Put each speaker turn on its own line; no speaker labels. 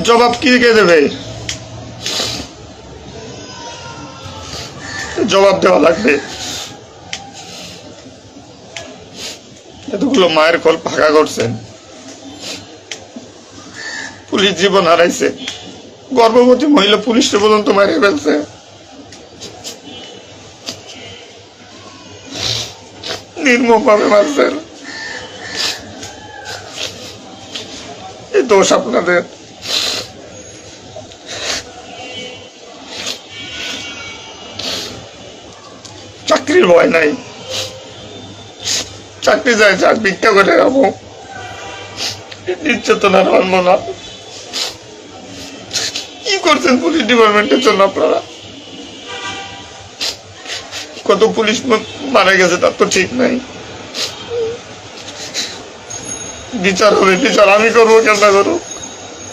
জবাব কি কে দেবে? জবাব দেওয়া লাগবে। এতগুলো মায়ের কল ফাঁকা করছেন, পুলিশ জীবন হারাইছে, গর্ভবতী মহিলা পুলিশে পর্যন্ত মারিয়ে ফেলছে। নির্মম ভাবে মারছেন। এই দোষ আপনাদের। চাকরির ভয় নাই, চাকরি যায় যাক, ভিক্ষা করে যাবো, নির্যাতনার মানব না। কি করছেন পুলিশ ডিপার্টমেন্টের জন্য আপনারা? কত পুলিশ মারা গেছে তার তো ঠিক নাই। বিচার হবে, বিচার আমি করবো, কেন করবো?